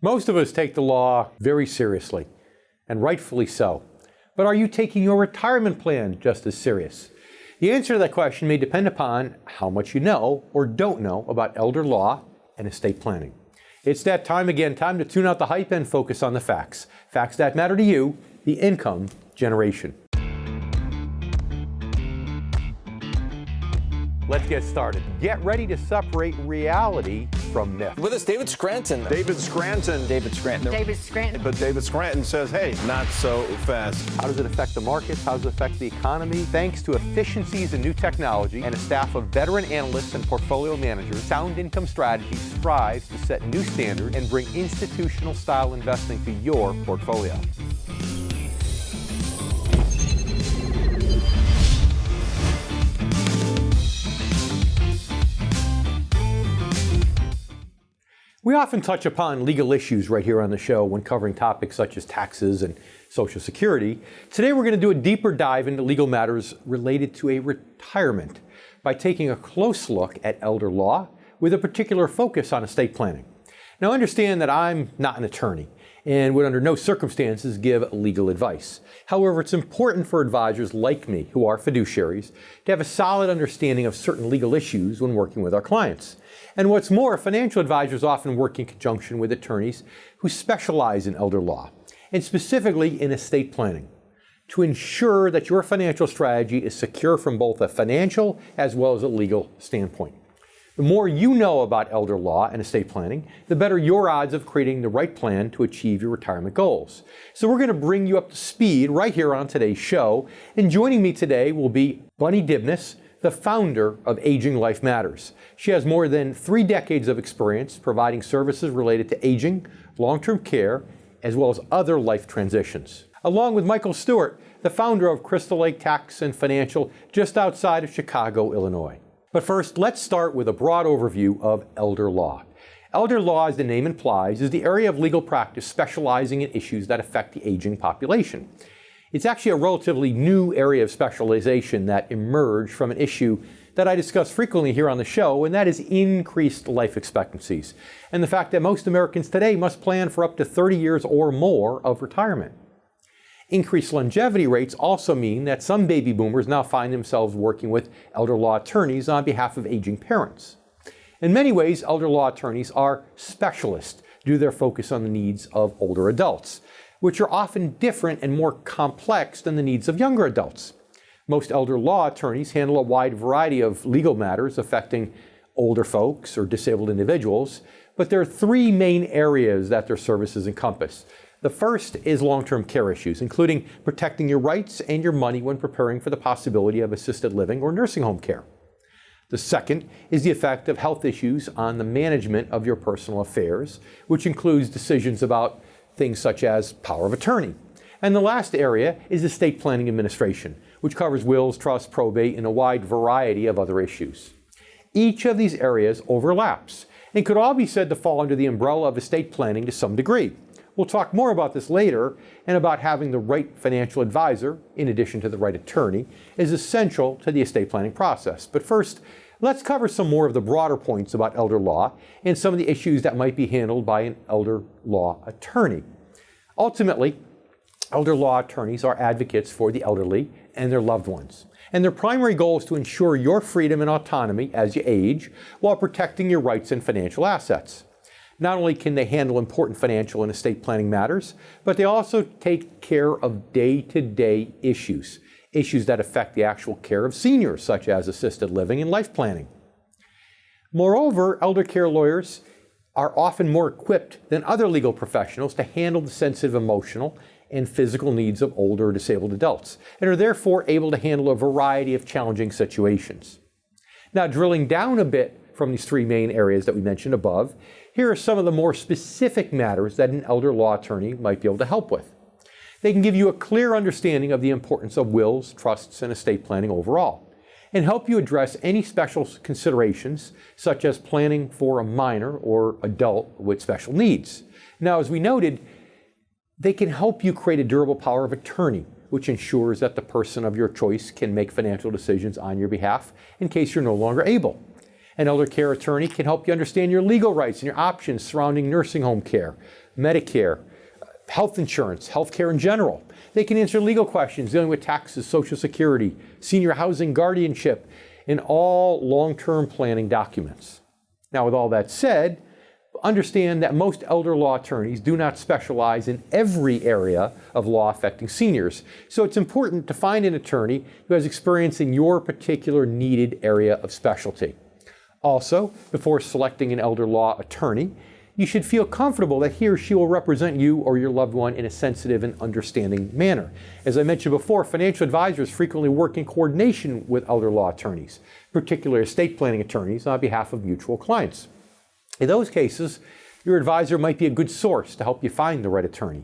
Most of us take the law very seriously, and rightfully so. But are you taking your retirement plan just as serious? The answer to that question may depend upon how much you know or don't know about elder law and estate planning. It's that time again, time to tune out the hype and focus on the facts. Facts that matter to you, the income generation. Let's get started. Get ready to separate reality from myth. With us, David Scranton. David Scranton. David Scranton. David Scranton. But David Scranton says, hey, not so fast. How does it affect the markets? How does it affect the economy? Thanks to efficiencies in new technology and a staff of veteran analysts and portfolio managers, Sound Income Strategies strives to set new standards and bring institutional style investing to your portfolio. We often touch upon legal issues right here on the show when covering topics such as taxes and Social Security. Today we're going to do a deeper dive into legal matters related to a retirement by taking a close look at elder law with a particular focus on estate planning. Now understand that I'm not an attorney and would under no circumstances give legal advice. However, it's important for advisors like me, who are fiduciaries, to have a solid understanding of certain legal issues when working with our clients. And what's more, financial advisors often work in conjunction with attorneys who specialize in elder law, and specifically in estate planning, to ensure that your financial strategy is secure from both a financial as well as a legal standpoint. The more you know about elder law and estate planning, the better your odds of creating the right plan to achieve your retirement goals. So we're going to bring you up to speed right here on today's show. And joining me today will be Bunni Dybnis, the founder of Aging Life Matters. She has more than 3 decades of experience providing services related to aging, long-term care, as well as other life transitions. Along with Michael Stewart, the founder of Crystal Lake Tax and Financial, just outside of Chicago, Illinois. But first, let's start with a broad overview of elder law. Elder law, as the name implies, is the area of legal practice specializing in issues that affect the aging population. It's actually a relatively new area of specialization that emerged from an issue that I discuss frequently here on the show, and that is increased life expectancies, and the fact that most Americans today must plan for up to 30 years or more of retirement. Increased longevity rates also mean that some baby boomers now find themselves working with elder law attorneys on behalf of aging parents. In many ways, elder law attorneys are specialists due to their focus on the needs of older adults, which are often different and more complex than the needs of younger adults. Most elder law attorneys handle a wide variety of legal matters affecting older folks or disabled individuals, but there are 3 main areas that their services encompass. The first is long-term care issues, including protecting your rights and your money when preparing for the possibility of assisted living or nursing home care. The second is the effect of health issues on the management of your personal affairs, which includes decisions about things such as power of attorney. And the last area is estate planning administration, which covers wills, trusts, probate, and a wide variety of other issues. Each of these areas overlaps and could all be said to fall under the umbrella of estate planning to some degree. We'll talk more about this later, and about having the right financial advisor, in addition to the right attorney, is essential to the estate planning process. But first, let's cover some more of the broader points about elder law and some of the issues that might be handled by an elder law attorney. Ultimately, elder law attorneys are advocates for the elderly and their loved ones. And their primary goal is to ensure your freedom and autonomy as you age while protecting your rights and financial assets. Not only can they handle important financial and estate planning matters, but they also take care of day-to-day issues that affect the actual care of seniors, such as assisted living and life planning. Moreover, elder care lawyers are often more equipped than other legal professionals to handle the sensitive emotional and physical needs of older or disabled adults, and are therefore able to handle a variety of challenging situations. Now, drilling down a bit from these 3 main areas that we mentioned above, here are some of the more specific matters that an elder law attorney might be able to help with. They can give you a clear understanding of the importance of wills, trusts, and estate planning overall, and help you address any special considerations, such as planning for a minor or adult with special needs. Now, as we noted, they can help you create a durable power of attorney, which ensures that the person of your choice can make financial decisions on your behalf in case you're no longer able. An elder care attorney can help you understand your legal rights and your options surrounding nursing home care, Medicare, health insurance, healthcare in general. They can answer legal questions dealing with taxes, Social Security, senior housing guardianship, and all long-term planning documents. Now, with all that said, understand that most elder law attorneys do not specialize in every area of law affecting seniors. So it's important to find an attorney who has experience in your particular needed area of specialty. Also, before selecting an elder law attorney, you should feel comfortable that he or she will represent you or your loved one in a sensitive and understanding manner. As I mentioned before, financial advisors frequently work in coordination with elder law attorneys, particularly estate planning attorneys, on behalf of mutual clients. In those cases, your advisor might be a good source to help you find the right attorney.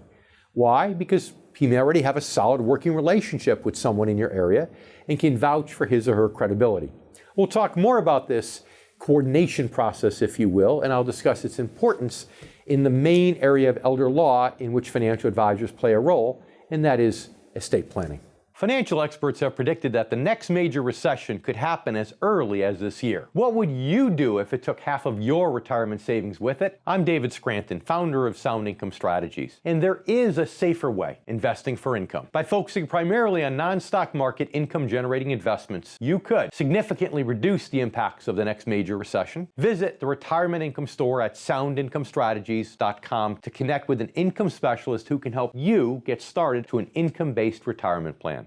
Why? Because he may already have a solid working relationship with someone in your area and can vouch for his or her credibility. We'll talk more about this coordination process, if you will, and I'll discuss its importance in the main area of elder law in which financial advisors play a role, and that is estate planning. Financial experts have predicted that the next major recession could happen as early as this year. What would you do if it took half of your retirement savings with it? I'm David Scranton, founder of Sound Income Strategies. And there is a safer way, investing for income. By focusing primarily on non-stock market income-generating investments, you could significantly reduce the impacts of the next major recession. Visit the Retirement Income Store at soundincomestrategies.com to connect with an income specialist who can help you get started to an income-based retirement plan.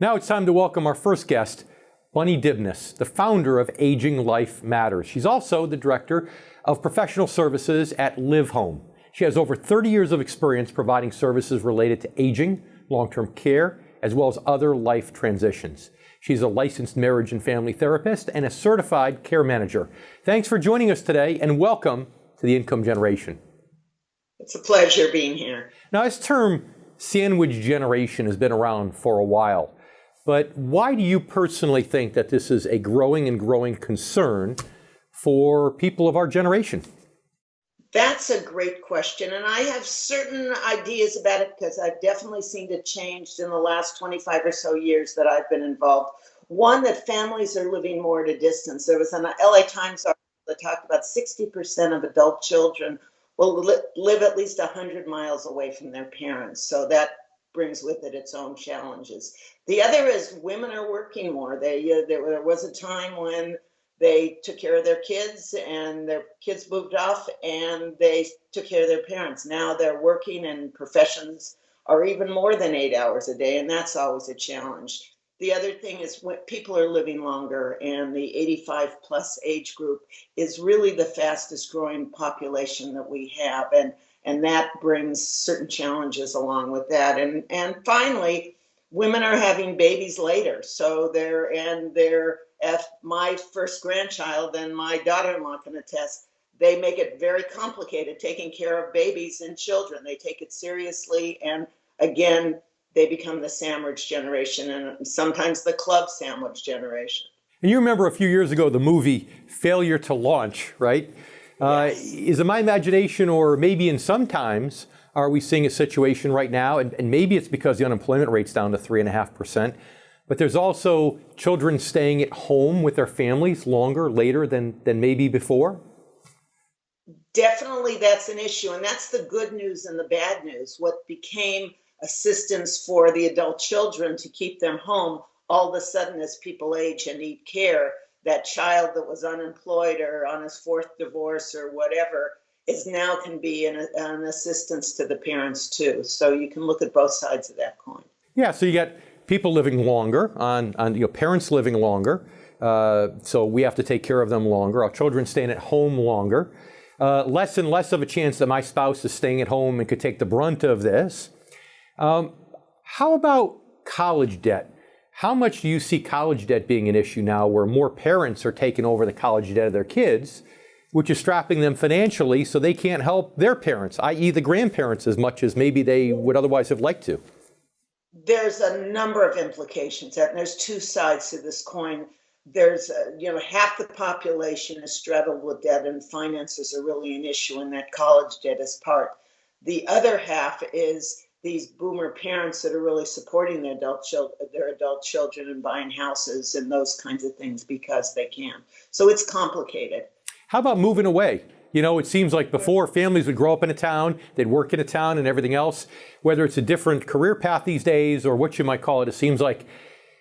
Now it's time to welcome our first guest, Bunni Dybnis, the founder of Aging Life Matters. She's also the director of professional services at Live Home. She has over 30 years of experience providing services related to aging, long-term care, as well as other life transitions. She's a licensed marriage and family therapist and a certified care manager. Thanks for joining us today and welcome to the Income Generation. It's a pleasure being here. Now, this term sandwich generation has been around for a while. But why do you personally think that this is a growing concern for people of our generation? That's a great question. And I have certain ideas about it because I've definitely seen it changed in the last 25 or so years that I've been involved. One, that families are living more at a distance. There was an LA Times article that talked about 60% of adult children will live at least 100 miles away from their parents. So that brings with it its own challenges. The other is women are working more. There was a time when they took care of their kids and their kids moved off and they took care of their parents. Now they're working in professions are even more than 8 hours a day, and that's always a challenge. The other thing is when people are living longer, and the 85 plus age group is really the fastest growing population that we have. And that brings certain challenges along with that. And finally, women are having babies later. So my first grandchild and my daughter-in-law can attest, they make it very complicated taking care of babies and children. They take it seriously. And again, they become the sandwich generation and sometimes the club sandwich generation. And you remember a few years ago, the movie Failure to Launch, right? Yes. Is it my imagination, or maybe in some times, are we seeing a situation right now, and maybe it's because the unemployment rate's down to 3.5%, but there's also children staying at home with their families later than maybe before? Definitely that's an issue, and that's the good news and the bad news. What became assistance for the adult children to keep them home, all of a sudden as people age and need care, that child that was unemployed or on his fourth divorce or whatever now can be an assistance to the parents too. So you can look at both sides of that coin. Yeah, so you got people living longer, parents living longer, so we have to take care of them longer. Our children staying at home longer. Less and less of a chance that my spouse is staying at home and could take the brunt of this. How about college debt? How much do you see college debt being an issue now, where more parents are taking over the college debt of their kids, which is strapping them financially so they can't help their parents, i.e. the grandparents, as much as maybe they would otherwise have liked to? There's a number of implications, and there's two sides to this coin. There's, half the population is straddled with debt, and finances are really an issue, and that college debt is part. The other half is these boomer parents that are really supporting their adult children and buying houses and those kinds of things because they can. So it's complicated. How about moving away? You know, it seems like before families would grow up in a town, they'd work in a town and everything else. Whether it's a different career path these days or what you might call it seems like,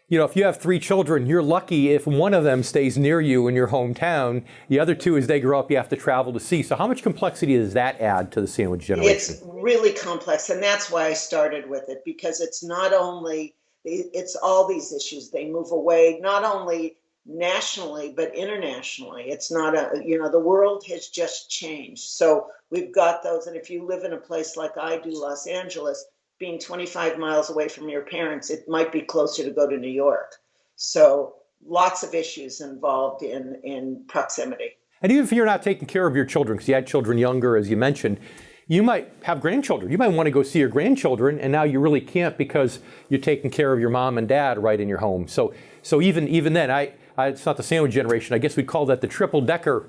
you know, if you have 3 children, you're lucky if one of them stays near you in your hometown. The other 2, as they grow up, you have to travel to see. So how much complexity does that add to the sandwich generation? It's really complex, and that's why I started with it, because it's not only, it's all these issues. They move away, not only nationally, but internationally. It's not the world has just changed. So we've got those, and if you live in a place like I do, Los Angeles, being 25 miles away from your parents, it might be closer to go to New York. So lots of issues involved in proximity. And even if you're not taking care of your children, because you had children younger, as you mentioned, you might have grandchildren. You might want to go see your grandchildren, and now you really can't because you're taking care of your mom and dad right in your home. So even then, it's not the sandwich generation. I guess we'd call that the triple-decker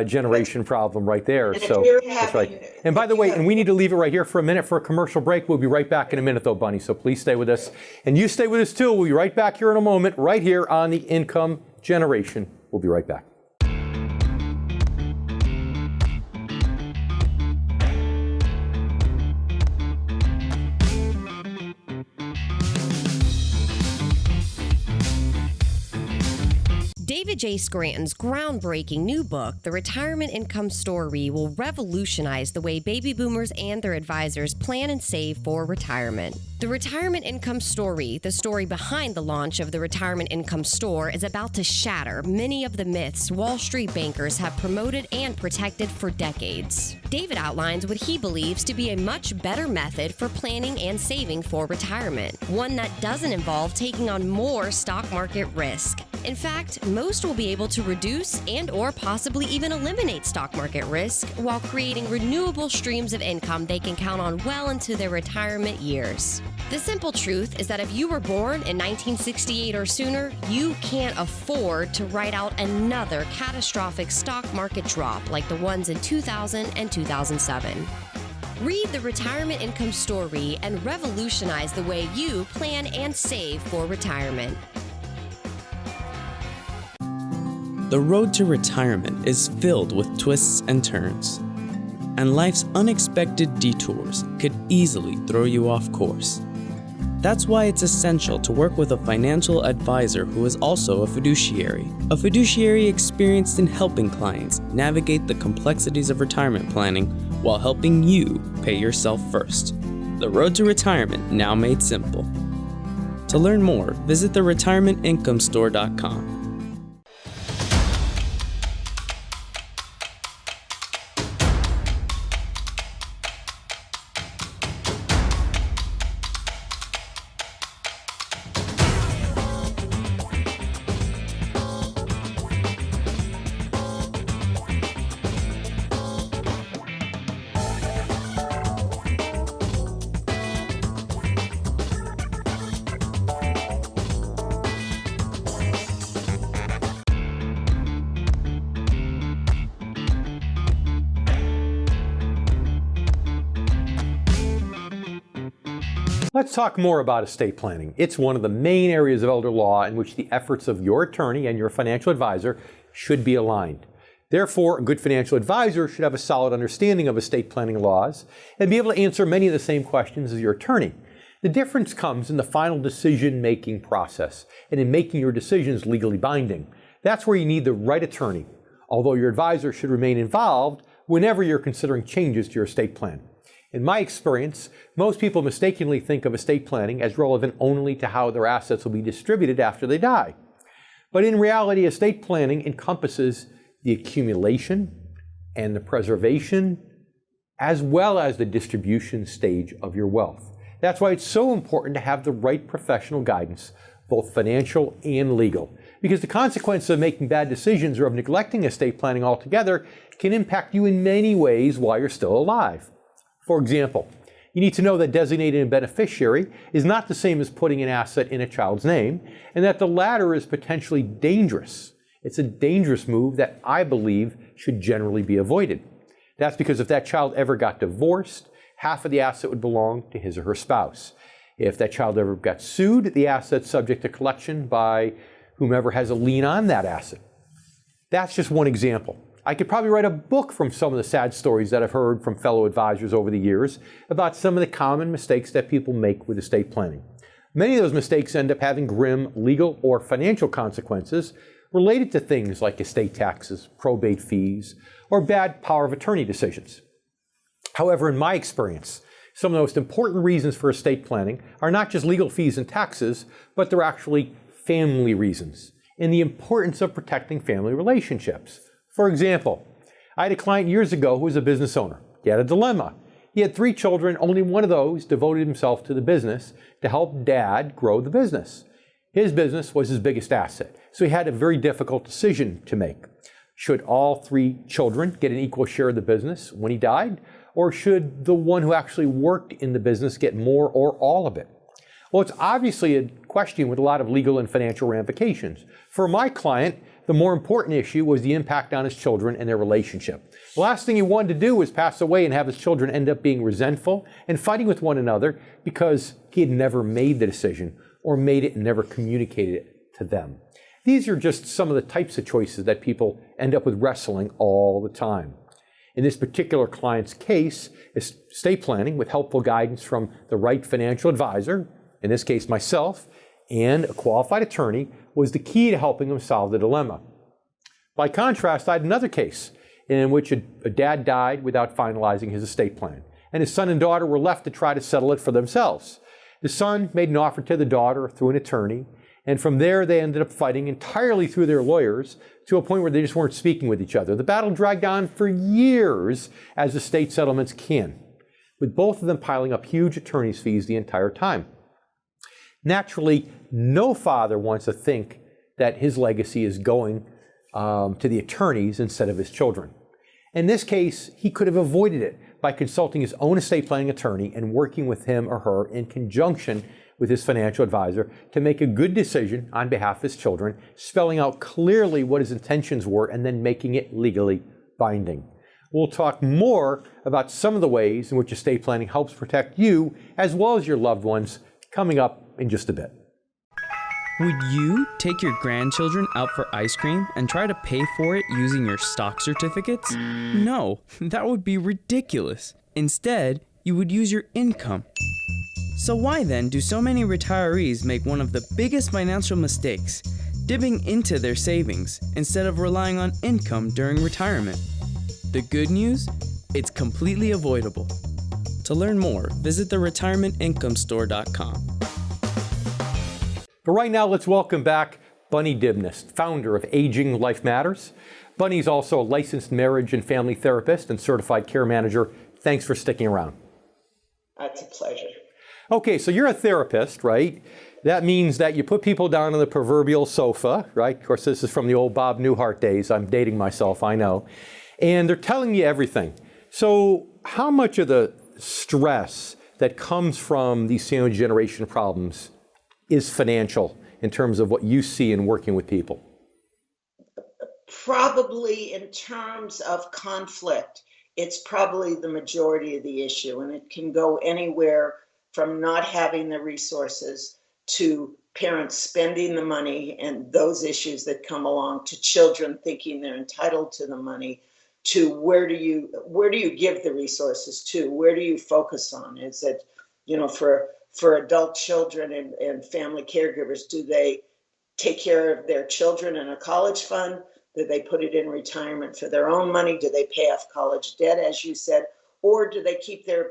generation problem right there. So that's right. And by the way, and we need to leave it right here for a minute for a commercial break. We'll be right back in a minute, though, Bunny. So please stay with us, and you stay with us too. We'll be right back here in a moment, right here on the Income Generation. We'll be right back. David J. Scranton's groundbreaking new book, The Retirement Income Story, will revolutionize the way baby boomers and their advisors plan and save for retirement. The Retirement Income Story, the story behind the launch of the Retirement Income Store, is about to shatter many of the myths Wall Street bankers have promoted and protected for decades. David outlines what he believes to be a much better method for planning and saving for retirement, one that doesn't involve taking on more stock market risk. In fact, most will be able to reduce and or possibly even eliminate stock market risk while creating renewable streams of income they can count on well into their retirement years. The simple truth is that if you were born in 1968 or sooner, you can't afford to ride out another catastrophic stock market drop like the ones in 2000 and 2007. Read The Retirement Income Story and revolutionize the way you plan and save for retirement. The road to retirement is filled with twists and turns, and life's unexpected detours could easily throw you off course. That's why it's essential to work with a financial advisor who is also a fiduciary experienced in helping clients navigate the complexities of retirement planning while helping you pay yourself first. The road to retirement now made simple. To learn more, visit theretirementinComestore.com. Let's talk more about estate planning. It's one of the main areas of elder law in which the efforts of your attorney and your financial advisor should be aligned. Therefore, a good financial advisor should have a solid understanding of estate planning laws and be able to answer many of the same questions as your attorney. The difference comes in the final decision-making process and in making your decisions legally binding. That's where you need the right attorney, although your advisor should remain involved whenever you're considering changes to your estate plan. In my experience, most people mistakenly think of estate planning as relevant only to how their assets will be distributed after they die. But in reality, estate planning encompasses the accumulation and the preservation, as well as the distribution stage of your wealth. That's why it's so important to have the right professional guidance, both financial and legal, because the consequences of making bad decisions or of neglecting estate planning altogether can impact you in many ways while you're still alive. For example, you need to know that designating a beneficiary is not the same as putting an asset in a child's name, and that the latter is potentially dangerous. It's a dangerous move that I believe should generally be avoided. That's because if that child ever got divorced, half of the asset would belong to his or her spouse. If that child ever got sued, the asset's subject to collection by whomever has a lien on that asset. That's just one example. I could probably write a book from some of the sad stories that I've heard from fellow advisors over the years about some of the common mistakes that people make with estate planning. Many of those mistakes end up having grim legal or financial consequences related to things like estate taxes, probate fees, or bad power of attorney decisions. However, in my experience, some of the most important reasons for estate planning are not just legal fees and taxes, but they're actually family reasons and the importance of protecting family relationships. For example, I had a client years ago who was a business owner. He had a dilemma. He had 3 children, only one of those devoted himself to the business to help dad grow the business. His business was his biggest asset, so he had a very difficult decision to make. Should all 3 children get an equal share of the business when he died? Or should the one who actually worked in the business get more or all of it? Well, it's obviously a question with a lot of legal and financial ramifications. For my client, the more important issue was the impact on his children and their relationship. The last thing he wanted to do was pass away and have his children end up being resentful and fighting with one another because he had never made the decision or made it and never communicated it to them. These are just some of the types of choices that people end up with wrestling all the time. In this particular client's case, estate planning with helpful guidance from the right financial advisor, in this case myself, and a qualified attorney, was the key to helping him solve the dilemma. By contrast, I had another case in which a dad died without finalizing his estate plan, and his son and daughter were left to try to settle it for themselves. The son made an offer to the daughter through an attorney, and from there they ended up fighting entirely through their lawyers to a point where they just weren't speaking with each other. The battle dragged on for years, as estate settlements can, with both of them piling up huge attorney's fees the entire time. Naturally, no father wants to think that his legacy is going to the attorneys instead of his children. In this case, he could have avoided it by consulting his own estate planning attorney and working with him or her in conjunction with his financial advisor to make a good decision on behalf of his children, spelling out clearly what his intentions were and then making it legally binding. We'll talk more about some of the ways in which estate planning helps protect you as well as your loved ones coming up in just a bit. Would you take your grandchildren out for ice cream and try to pay for it using your stock certificates? No, that would be ridiculous. Instead, you would use your income. So why then do so many retirees make one of the biggest financial mistakes, dipping into their savings instead of relying on income during retirement? The good news? It's completely avoidable. To learn more, visit theretirementincomeStore.com. But right now, let's welcome back Bunni Dybnis, founder of Aging Life Matters. Bunny's also a licensed marriage and family therapist and certified care manager. Thanks for sticking around. It's a pleasure. Okay, so you're a therapist, right? That means that you put people down on the proverbial sofa, right? Of course, this is from the old Bob Newhart days. I'm dating myself, I know. And they're telling you everything. So how much of the stress that comes from these sandwich generation problems is financial in terms of what you see in working with people? Probably in terms of conflict, it's probably the majority of the issue, and it can go anywhere from not having the resources to parents spending the money and those issues that come along, to children thinking they're entitled to the money, to where do you give the resources to? Where do you focus on? Is it, for adult children and family caregivers, do they take care of their children in a college fund? Do they put it in retirement for their own money? Do they pay off college debt, as you said? Or do they keep their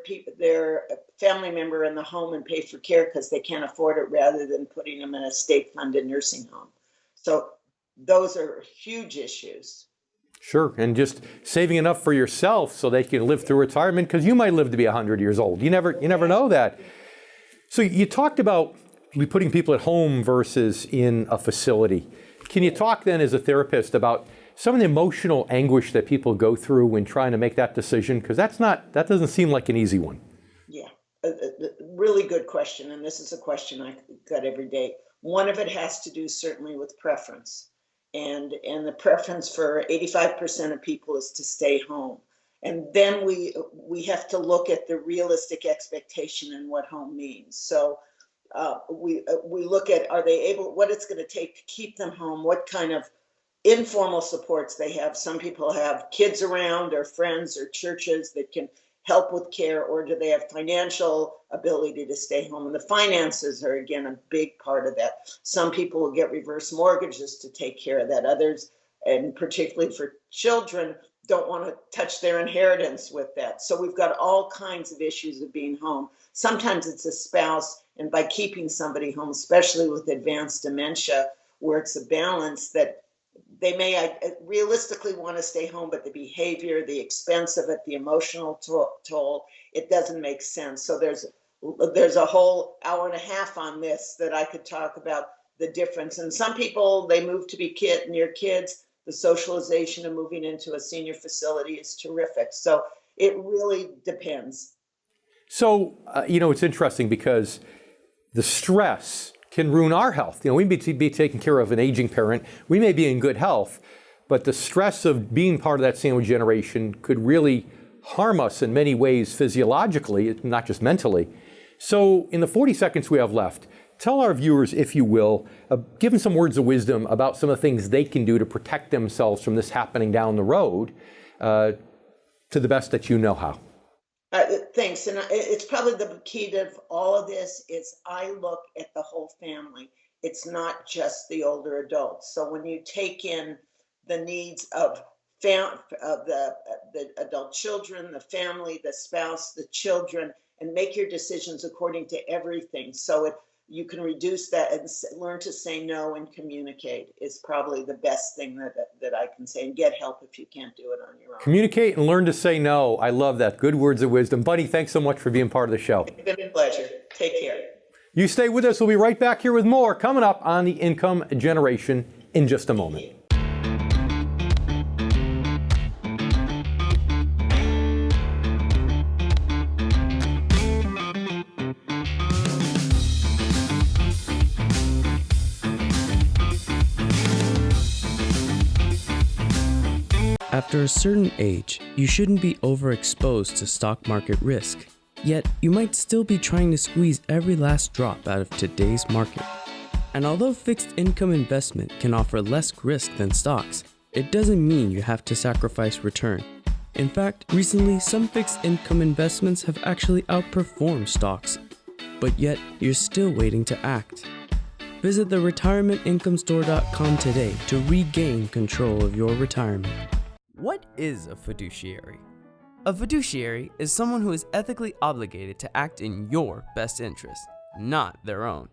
family member in the home and pay for care because they can't afford it, rather than putting them in a state-funded nursing home? So those are huge issues. Sure, and just saving enough for yourself so they can live through retirement, because you might live to be 100 years old. You never know that. So you talked about putting people at home versus in a facility. Can you talk then as a therapist about some of the emotional anguish that people go through when trying to make that decision? Because that doesn't seem like an easy one. Yeah, really good question. And this is a question I get every day. One of it has to do certainly with preference. And the preference for 85% of people is to stay home. And then we have to look at the realistic expectation and what home means. So we look at, are they able, what it's going to take to keep them home, what kind of informal supports they have. Some people have kids around or friends or churches that can help with care, or do they have financial ability to stay home? And the finances are, again, a big part of that. Some people will get reverse mortgages to take care of that. Others, and particularly for children, don't want to touch their inheritance with that. So we've got all kinds of issues of being home. Sometimes it's a spouse, and by keeping somebody home, especially with advanced dementia, where it's a balance that they may realistically want to stay home, but the behavior, the expense of it, the emotional toll, it doesn't make sense. So there's a whole hour and a half on this that I could talk about the difference. And some people, they move to be near kids. The socialization of moving into a senior facility is terrific. So it really depends. So, it's interesting because the stress can ruin our health. We may be taking care of an aging parent. We may be in good health, but the stress of being part of that sandwich generation could really harm us in many ways physiologically, not just mentally. So in the 40 seconds we have left, tell our viewers, if you will, give them some words of wisdom about some of the things they can do to protect themselves from this happening down the road to the best that you know how. Thanks. And it's probably the key to all of this is I look at the whole family. It's not just the older adults. So when you take in the needs of the adult children, the family, the spouse, the children, and make your decisions according to everything. So you can reduce that and learn to say no and communicate is probably the best thing that I can say, and get help if you can't do it on your own. Communicate and learn to say no. I love that. Good words of wisdom. Bunny, thanks so much for being part of the show. It's been a pleasure. Take care. You stay with us. We'll be right back here with more coming up on the income generation in just a moment. After a certain age, you shouldn't be overexposed to stock market risk. Yet, you might still be trying to squeeze every last drop out of today's market. And although fixed income investment can offer less risk than stocks, it doesn't mean you have to sacrifice return. In fact, recently some fixed income investments have actually outperformed stocks. But yet, you're still waiting to act. Visit theretirementincomeStore.com today to regain control of your retirement. What is a fiduciary? A fiduciary is someone who is ethically obligated to act in your best interest, not their own.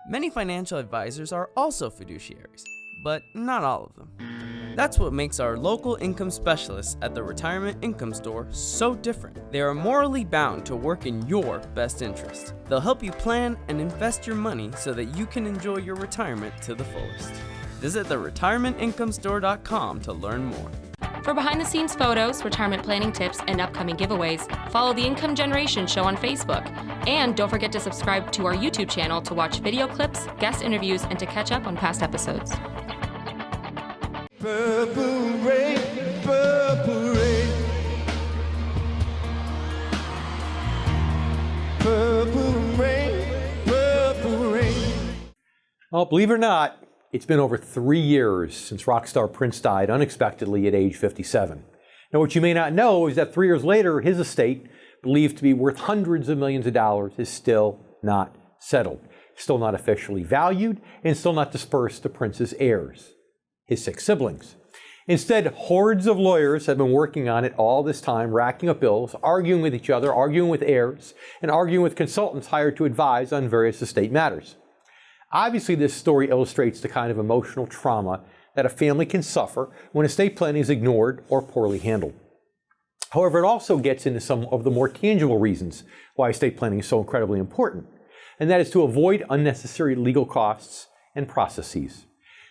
Many financial advisors are also fiduciaries, but not all of them. That's what makes our local income specialists at the Retirement Income Store so different. They are morally bound to work in your best interest. They'll help you plan and invest your money so that you can enjoy your retirement to the fullest. Visit theretirementincomeStore.com to learn more. For behind-the-scenes photos, retirement planning tips, and upcoming giveaways, follow the Income Generation Show on Facebook. And don't forget to subscribe to our YouTube channel to watch video clips, guest interviews, and to catch up on past episodes. Purple rain, purple rain. Purple rain, purple rain. Well, believe it or not, it's been over 3 years since rock star Prince died unexpectedly at age 57. Now, what you may not know is that 3 years later, his estate, believed to be worth hundreds of millions of dollars, is still not settled, still not officially valued, and still not dispersed to Prince's heirs, his 6 siblings. Instead, hordes of lawyers have been working on it all this time, racking up bills, arguing with each other, arguing with heirs, and arguing with consultants hired to advise on various estate matters. Obviously, this story illustrates the kind of emotional trauma that a family can suffer when estate planning is ignored or poorly handled. However, it also gets into some of the more tangible reasons why estate planning is so incredibly important, and that is to avoid unnecessary legal costs and processes.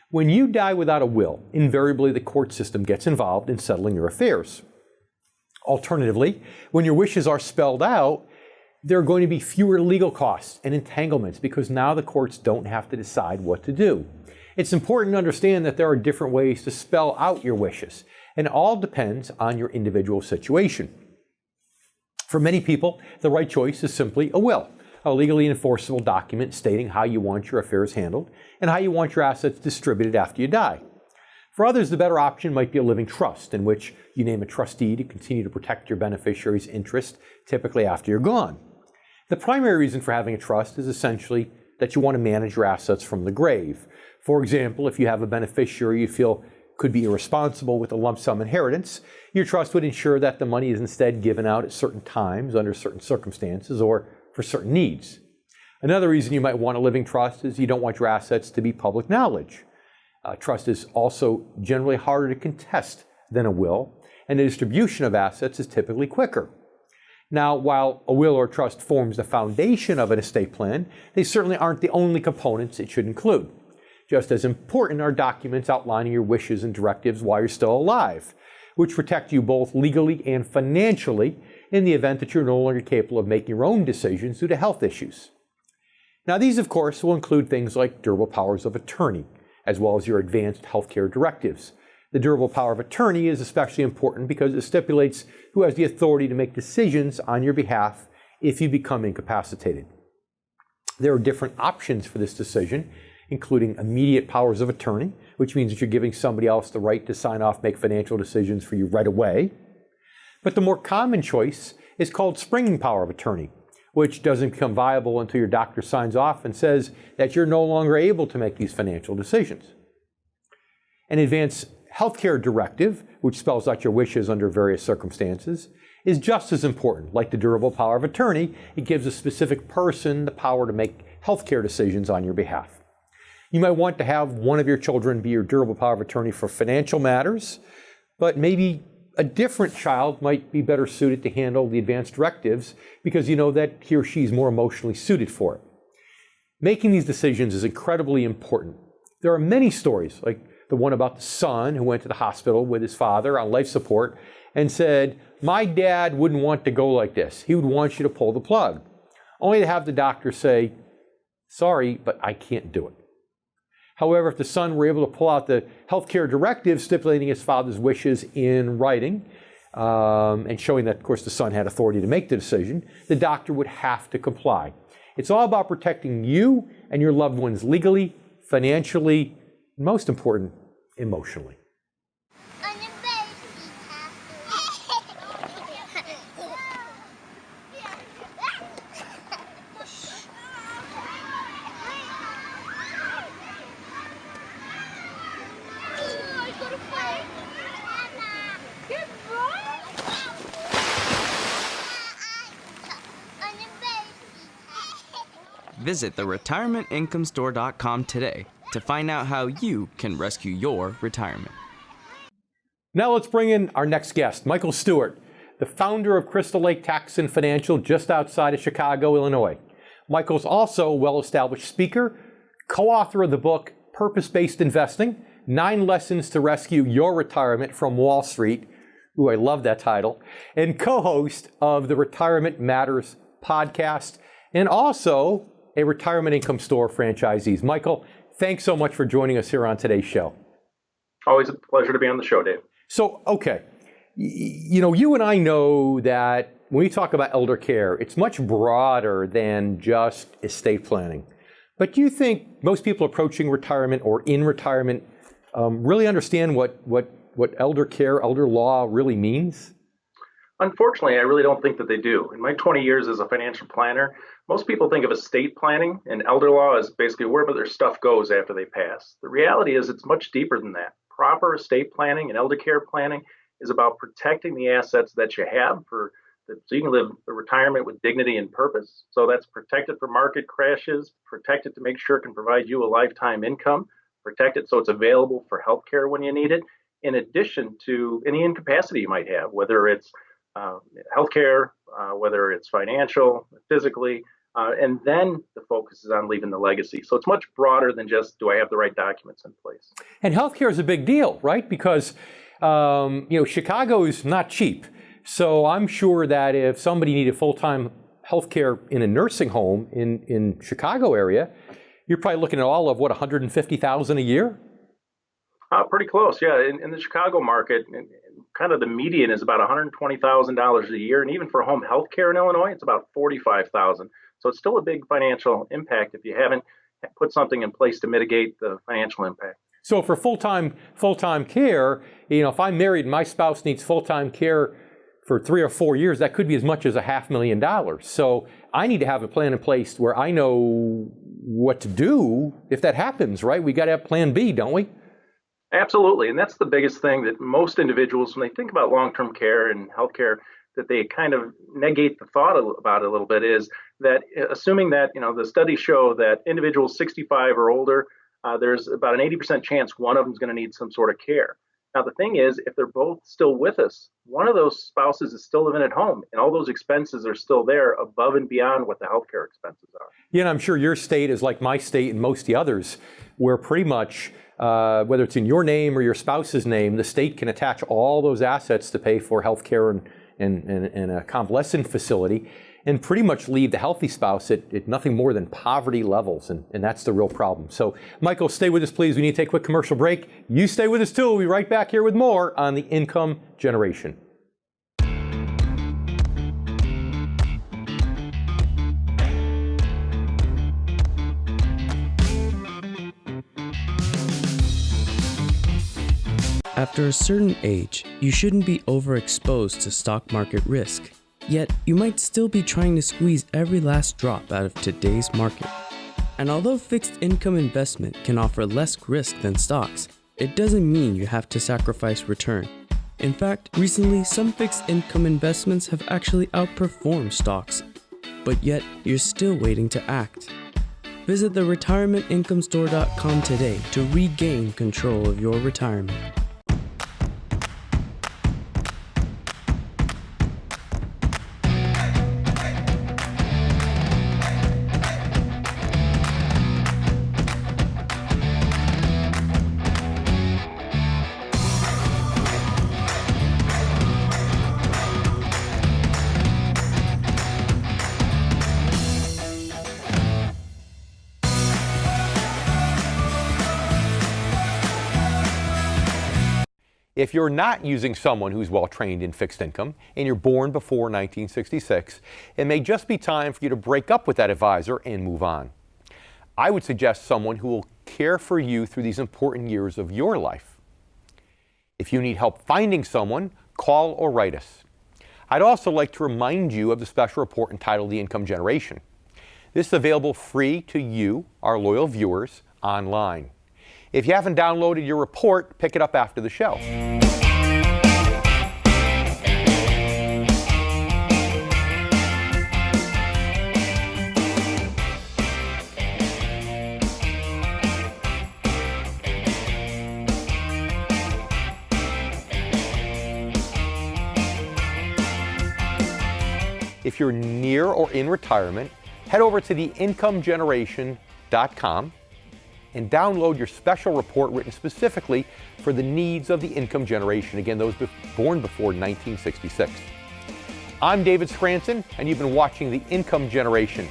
When you die without a will, invariably the court system gets involved in settling your affairs. Alternatively, when your wishes are spelled out, there are going to be fewer legal costs and entanglements because now the courts don't have to decide what to do. It's important to understand that there are different ways to spell out your wishes, and it all depends on your individual situation. For many people, the right choice is simply a will, a legally enforceable document stating how you want your affairs handled and how you want your assets distributed after you die. For others, the better option might be a living trust, in which you name a trustee to continue to protect your beneficiary's interest, typically after you're gone. The primary reason for having a trust is essentially that you want to manage your assets from the grave. For example, if you have a beneficiary you feel could be irresponsible with a lump sum inheritance, your trust would ensure that the money is instead given out at certain times, under certain circumstances, or for certain needs. Another reason you might want a living trust is you don't want your assets to be public knowledge. Trust is also generally harder to contest than a will, and the distribution of assets is typically quicker. Now, while a will or trust forms the foundation of an estate plan, they certainly aren't the only components it should include. Just as important are documents outlining your wishes and directives while you're still alive, which protect you both legally and financially in the event that you're no longer capable of making your own decisions due to health issues. Now, these, of course, will include things like durable powers of attorney, as well as your advanced healthcare directives. The durable power of attorney is especially important because it stipulates who has the authority to make decisions on your behalf if you become incapacitated. There are different options for this decision, including immediate powers of attorney, which means that you're giving somebody else the right to sign off, make financial decisions for you right away. But the more common choice is called springing power of attorney, which doesn't become viable until your doctor signs off and says that you're no longer able to make these financial decisions. An advanced healthcare directive, which spells out your wishes under various circumstances, is just as important. Like the durable power of attorney, it gives a specific person the power to make healthcare decisions on your behalf. You might want to have one of your children be your durable power of attorney for financial matters, but maybe a different child might be better suited to handle the advanced directives because you know that he or she is more emotionally suited for it. Making these decisions is incredibly important. There are many stories, like the one about the son who went to the hospital with his father on life support and said, "My dad wouldn't want to go like this. He would want you to pull the plug." Only to have the doctor say, "Sorry, but I can't do it." However, if the son were able to pull out the healthcare directive stipulating his father's wishes in writing, and showing that, of course, the son had authority to make the decision, the doctor would have to comply. It's all about protecting you and your loved ones legally, financially, and most important, emotionally. Visit theretirementincomeStore.com today to find out how you can rescue your retirement. Now let's bring in our next guest, Michael Stewart, the founder of Crystal Lake Tax and Financial just outside of Chicago, Illinois. Michael's also a well-established speaker, co-author of the book Purpose-Based Investing, 9 Lessons to Rescue Your Retirement from Wall Street. Ooh, I love that title. And co-host of the Retirement Matters podcast, and also a Retirement Income Store franchisee. Michael, thanks so much for joining us here on today's show. Always a pleasure to be on the show, Dave. So, okay, you and I know that when we talk about elder care, it's much broader than just estate planning. But do you think most people approaching retirement or in retirement really understand what elder care, elder law really means? Unfortunately, I really don't think that they do. In my 20 years as a financial planner, most people think of estate planning and elder law as basically wherever their stuff goes after they pass. The reality is it's much deeper than that. Proper estate planning and elder care planning is about protecting the assets that you have so you can live a retirement with dignity and purpose. So that's protected from market crashes, protected to make sure it can provide you a lifetime income, protected so it's available for health care when you need it, in addition to any incapacity you might have, whether it's healthcare, whether it's financial, physically, and then the focus is on leaving the legacy. So it's much broader than just, do I have the right documents in place? And healthcare is a big deal, right? Because, Chicago is not cheap. So I'm sure that if somebody needed full-time healthcare in a nursing home in Chicago area, you're probably looking at all of, $150,000 a year? Pretty close, yeah. In the Chicago market, kind of the median is about $120,000 a year, and even for home health care in Illinois, it's about $45,000. So it's still a big financial impact if you haven't put something in place to mitigate the financial impact. So for full-time care, if I'm married and my spouse needs full-time care for 3 or 4 years, that could be as much as $500,000. So I need to have a plan in place where I know what to do if that happens, right? We got to have plan B, don't we? Absolutely. And that's the biggest thing that most individuals, when they think about long-term care and healthcare, that they kind of negate the thought about it a little bit, is that assuming that, the studies show that individuals 65 or older, there's about an 80% chance one of them is going to need some sort of care. Now, the thing is, if they're both still with us, one of those spouses is still living at home, and all those expenses are still there above and beyond what the healthcare expenses are. Yeah, and I'm sure your state is like my state and most of the others, where pretty much, whether it's in your name or your spouse's name, the state can attach all those assets to pay for health care and a convalescent facility, and pretty much leave the healthy spouse at nothing more than poverty levels, and that's the real problem. So, Michael, stay with us, please. We need to take a quick commercial break. You stay with us, too. We'll be right back here with more on the income generation. After a certain age, you shouldn't be overexposed to stock market risk. Yet, you might still be trying to squeeze every last drop out of today's market. And although fixed income investment can offer less risk than stocks, it doesn't mean you have to sacrifice return. In fact, recently some fixed income investments have actually outperformed stocks, but yet you're still waiting to act. Visit theretirementincomeStore.com today to regain control of your retirement. If you're not using someone who's well trained in fixed income and you're born before 1966, it may just be time for you to break up with that advisor and move on. I would suggest someone who will care for you through these important years of your life. If you need help finding someone, call or write us. I'd also like to remind you of the special report entitled The Income Generation. This is available free to you, our loyal viewers, online. If you haven't downloaded your report, pick it up after the show. If you're near or in retirement, head over to theincomegeneration.com and download your special report written specifically for the needs of the income generation, again, those born before 1966. I'm David Scranton, and you've been watching The Income Generation.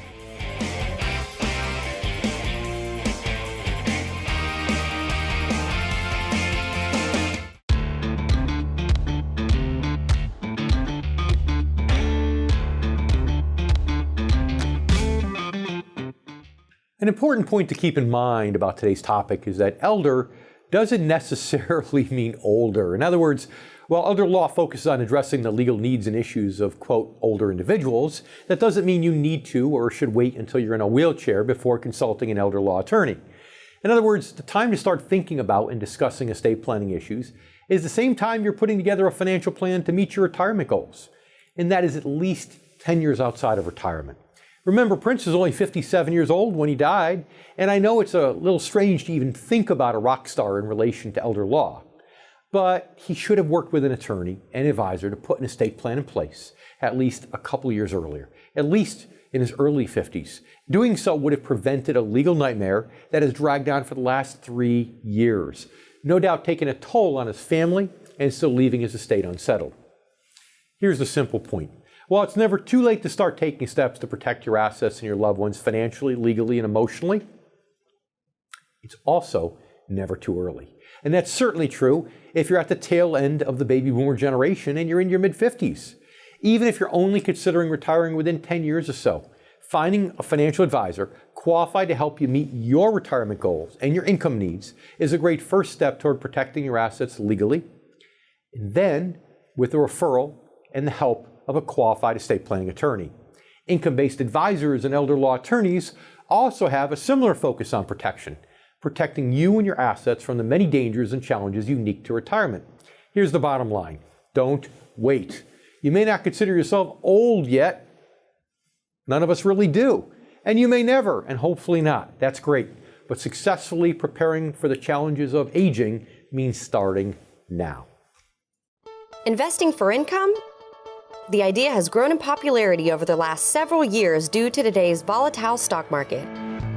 An important point to keep in mind about today's topic is that elder doesn't necessarily mean older. In other words, while elder law focuses on addressing the legal needs and issues of, quote, older individuals, that doesn't mean you need to or should wait until you're in a wheelchair before consulting an elder law attorney. In other words, the time to start thinking about and discussing estate planning issues is the same time you're putting together a financial plan to meet your retirement goals. And that is at least 10 years outside of retirement. Remember, Prince was only 57 years old when he died, and I know it's a little strange to even think about a rock star in relation to elder law, but he should have worked with an attorney and advisor to put an estate plan in place at least a couple years earlier, at least in his early 50s. Doing so would have prevented a legal nightmare that has dragged on for the last 3 years, no doubt taking a toll on his family and still leaving his estate unsettled. Here's the simple point. While it's never too late to start taking steps to protect your assets and your loved ones financially, legally, and emotionally, it's also never too early. And that's certainly true if you're at the tail end of the baby boomer generation and you're in your mid-50s. Even if you're only considering retiring within 10 years or so, Finding a financial advisor qualified to help you meet your retirement goals and your income needs is a great first step toward protecting your assets legally. And then, with a referral and the help of a qualified estate planning attorney. Income-based advisors and elder law attorneys also have a similar focus on protection, protecting you and your assets from the many dangers and challenges unique to retirement. Here's the bottom line. Don't wait. You may not consider yourself old yet. None of us really do. And you may never, and hopefully not. That's great. But successfully preparing for the challenges of aging means starting now. Investing for income? The idea has grown in popularity over the last several years due to today's volatile stock market.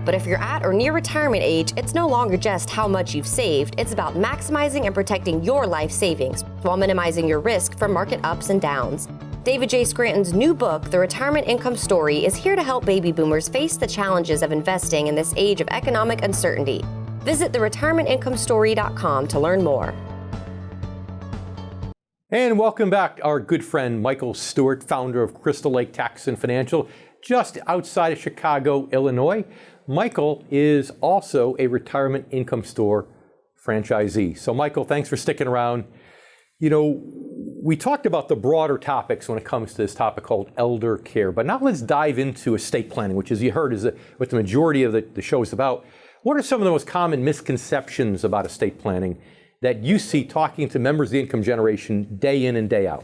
But if you're at or near retirement age, it's no longer just how much you've saved. It's about maximizing and protecting your life savings while minimizing your risk from market ups and downs. David J. Scranton's new book, The Retirement Income Story, is here to help baby boomers face the challenges of investing in this age of economic uncertainty. Visit theretirementincomstory.com to learn more. And welcome back, our good friend Michael Stewart, founder of Crystal Lake Tax and Financial, just outside of Chicago, Illinois. Michael is also a retirement income store franchisee. So Michael, thanks for sticking around. You know, we talked about the broader topics when it comes to this topic called elder care, but now let's dive into estate planning, which, as you heard, is what the majority of the show is about. What are some of the most common misconceptions about estate planning that you see talking to members of the income generation day in and day out?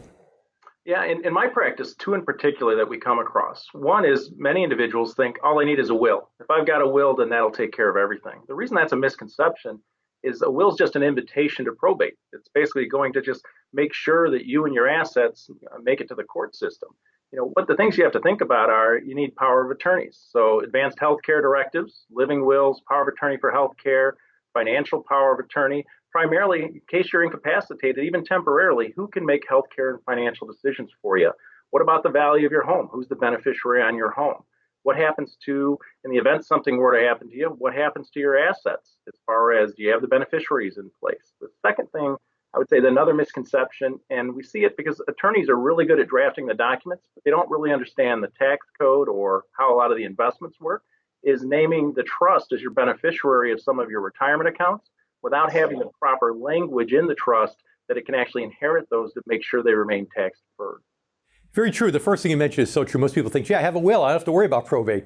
Yeah, in my practice, two in particular that we come across. One is many individuals think all I need is a will. If I've got a will, then that'll take care of everything. The reason that's a misconception is a will is just an invitation to probate. It's basically going to just make sure that you and your assets make it to the court system. You know, what the things you have to think about are you need power of attorneys. So advanced healthcare directives, living wills, power of attorney for healthcare, financial power of attorney. Primarily, in case you're incapacitated, even temporarily, who can make healthcare and financial decisions for you? What about the value of your home? Who's the beneficiary on your home? What happens to, in the event something were to happen to you, what happens to your assets as far as do you have the beneficiaries in place? The second thing, I would say another misconception, and we see it because attorneys are really good at drafting the documents, but they don't really understand the tax code or how a lot of the investments work, is naming the trust as your beneficiary of some of your retirement accounts without having the proper language in the trust that it can actually inherit those to make sure they remain tax deferred. Very true. The first thing you mentioned is so true. Most people think, yeah, I have a will. I don't have to worry about probate.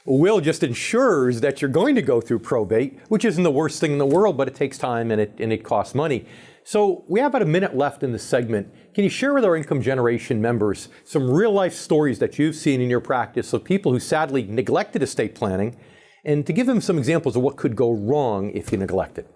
A will just ensures that you're going to go through probate, which isn't the worst thing in the world, but it takes time and it costs money. So we have about a minute left in this segment. Can you share with our income generation members some real life stories that you've seen in your practice of people who sadly neglected estate planning, and to give them some examples of what could go wrong if you neglect it?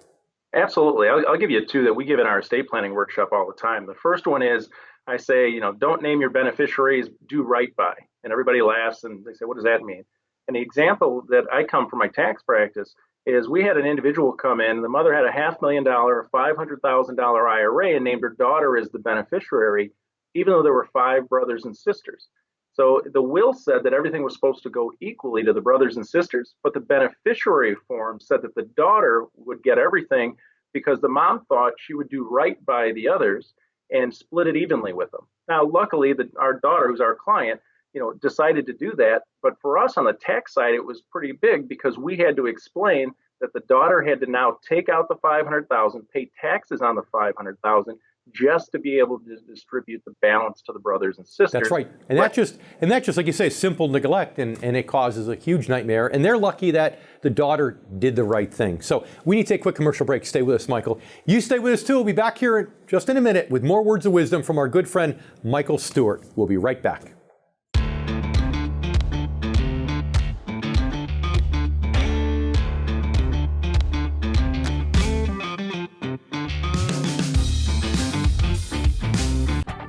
Absolutely. I'll give you two that we give in our estate planning workshop all the time. The first one is I say, you know, don't name your beneficiaries, do right by. And everybody laughs and they say, what does that mean? And the example that I come from my tax practice is we had an individual come in, the mother had a $500,000, $500,000 IRA and named her daughter as the beneficiary, even though there were 5 brothers and sisters. So the will said that everything was supposed to go equally to the brothers and sisters, but the beneficiary form said that the daughter would get everything because the mom thought she would do right by the others and split it evenly with them. Now, luckily, our daughter, who's our client, decided to do that. But for us on the tax side, it was pretty big because we had to explain that the daughter had to now take out the $500,000, pay taxes on the $500,000 just to be able to distribute the balance to the brothers and sisters. That's right. And that's just like you say, simple neglect, and it causes a huge nightmare. And they're lucky that the daughter did the right thing. So we need to take a quick commercial break. Stay with us, Michael. You stay with us too. We'll be back here just in a minute with more words of wisdom from our good friend, Michael Stewart. We'll be right back.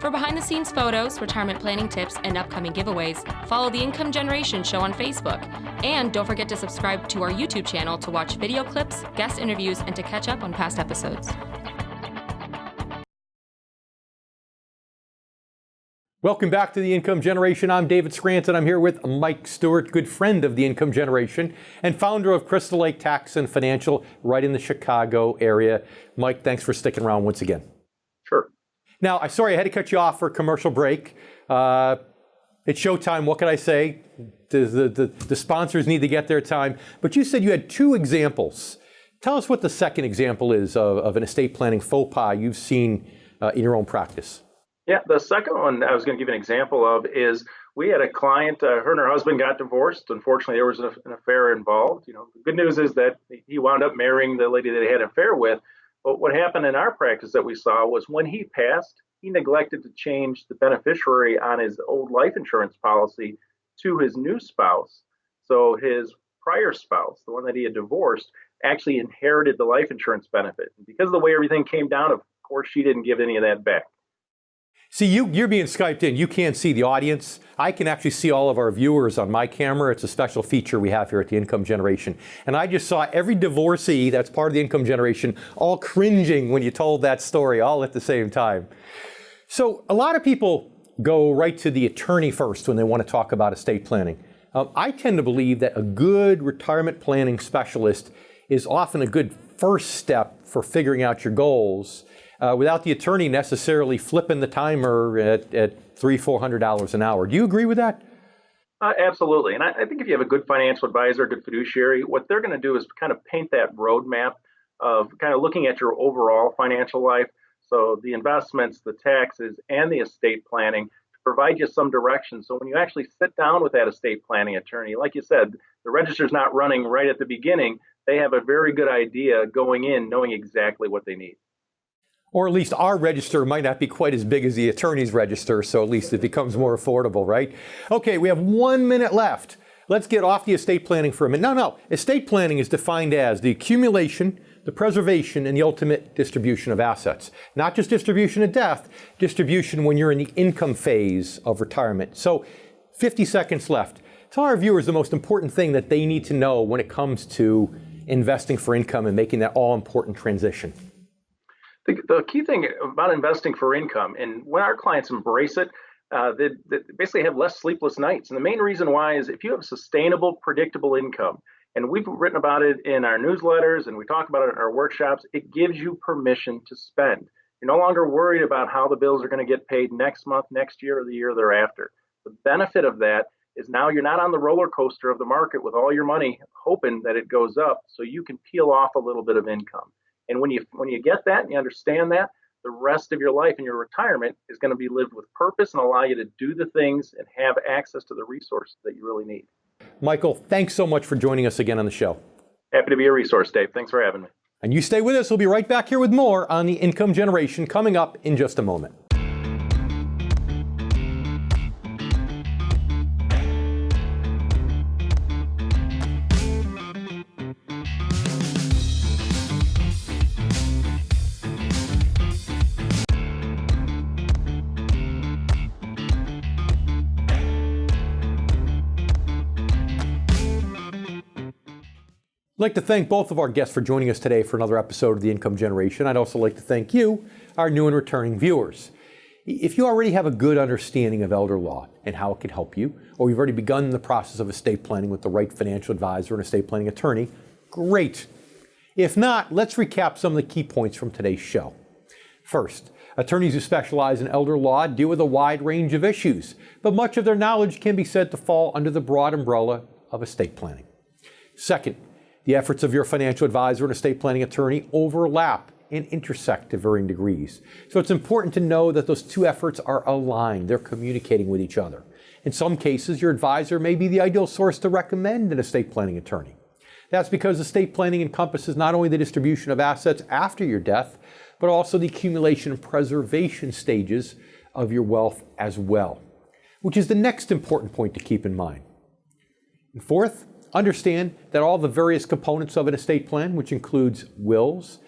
For behind-the-scenes photos, retirement planning tips, and upcoming giveaways, follow the Income Generation Show on Facebook. And don't forget to subscribe to our YouTube channel to watch video clips, guest interviews, and to catch up on past episodes. Welcome back to the Income Generation. I'm David Scranton. I'm here with Mike Stewart, good friend of the Income Generation and founder of Crystal Lake Tax and Financial right in the Chicago area. Mike, thanks for sticking around once again. Sure. Now, sorry I had to cut you off for a commercial break. It's showtime. What can I say? The sponsors need to get their time. But you said you had 2 examples. Tell us what the second example is of an estate planning faux pas you've seen in your own practice. Yeah, the second one I was going to give an example of is we had a client, her and her husband got divorced. Unfortunately, there was an affair involved. The good news is that he wound up marrying the lady that he had an affair with. But what happened in our practice that we saw was when he passed, he neglected to change the beneficiary on his old life insurance policy to his new spouse. So his prior spouse, the one that he had divorced, actually inherited the life insurance benefit. And because of the way everything came down, of course, she didn't give any of that back. See, you're being Skyped in. You can't see the audience. I can actually see all of our viewers on my camera. It's a special feature we have here at the Income Generation. And I just saw every divorcee that's part of the Income Generation all cringing when you told that story all at the same time. So a lot of people go right to the attorney first when they want to talk about estate planning. I tend to believe that a good retirement planning specialist is often a good first step for figuring out your goals without the attorney necessarily flipping the timer at $300-400 an hour. Do you agree with that? Absolutely. And I think if you have a good financial advisor, a good fiduciary, what they're going to do is kind of paint that roadmap of kind of looking at your overall financial life. So the investments, the taxes, and the estate planning to provide you some direction. So when you actually sit down with that estate planning attorney, like you said, the register's not running right at the beginning. They have a very good idea going in, knowing exactly what they need. Or at least our register might not be quite as big as the attorney's register, so at least it becomes more affordable, right? Okay, we have 1 minute left. Let's get off the estate planning for a minute. No. Estate planning is defined as the accumulation, the preservation, and the ultimate distribution of assets. Not just distribution at death, distribution when you're in the income phase of retirement. So 50 seconds left. Tell our viewers the most important thing that they need to know when it comes to investing for income and making that all-important transition. The key thing about investing for income, and when our clients embrace it, they basically have less sleepless nights. And the main reason why is if you have sustainable, predictable income, and we've written about it in our newsletters and we talk about it in our workshops, it gives you permission to spend. You're no longer worried about how the bills are going to get paid next month, next year, or the year thereafter. The benefit of that is now you're not on the roller coaster of the market with all your money hoping that it goes up, so you can peel off a little bit of income. And when you get that and you understand that, the rest of your life and your retirement is going to be lived with purpose and allow you to do the things and have access to the resources that you really need. Michael, thanks so much for joining us again on the show. Happy to be a resource, Dave. Thanks for having me. And you stay with us. We'll be right back here with more on the Income Generation coming up in just a moment. I'd like to thank both of our guests for joining us today for another episode of The Income Generation. I'd also like to thank you, our new and returning viewers. If you already have a good understanding of elder law and how it can help you, or you've already begun the process of estate planning with the right financial advisor and estate planning attorney, great. If not, let's recap some of the key points from today's show. First, attorneys who specialize in elder law deal with a wide range of issues, but much of their knowledge can be said to fall under the broad umbrella of estate planning. Second, the efforts of your financial advisor and estate planning attorney overlap and intersect to varying degrees. So it's important to know that those two efforts are aligned. They're communicating with each other. In some cases, your advisor may be the ideal source to recommend an estate planning attorney. That's because estate planning encompasses not only the distribution of assets after your death, but also the accumulation and preservation stages of your wealth as well, which is the next important point to keep in mind. And fourth, understand that all the various components of an estate plan, which includes wills,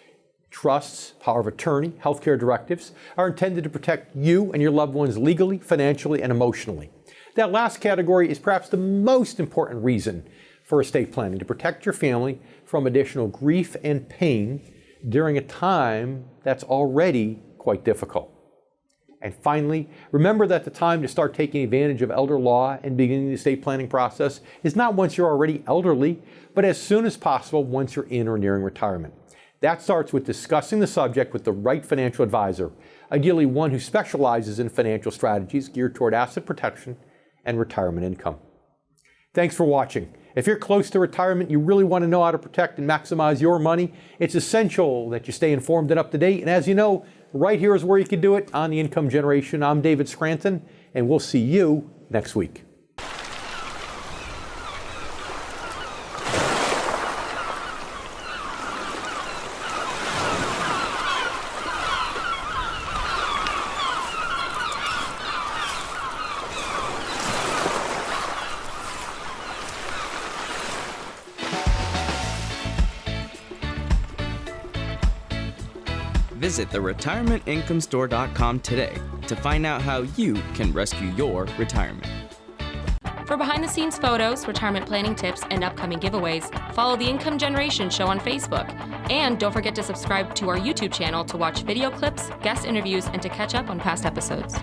trusts, power of attorney, healthcare directives, are intended to protect you and your loved ones legally, financially, and emotionally. That last category is perhaps the most important reason for estate planning, to protect your family from additional grief and pain during a time that's already quite difficult. And finally, remember that the time to start taking advantage of elder law and beginning the estate planning process is not once you're already elderly, but as soon as possible once you're in or nearing retirement. That starts with discussing the subject with the right financial advisor, ideally one who specializes in financial strategies geared toward asset protection and retirement income. Thanks for watching. If you're close to retirement, you really want to know how to protect and maximize your money, it's essential that you stay informed and up to date. And as you know, right here is where you can do it on The Income Generation. I'm David Scranton, and we'll see you next week. Visit theretirementincomestore.com today to find out how you can rescue your retirement. For behind-the-scenes photos, retirement planning tips, and upcoming giveaways, follow The Income Generation show on Facebook. And don't forget to subscribe to our YouTube channel to watch video clips, guest interviews, and to catch up on past episodes.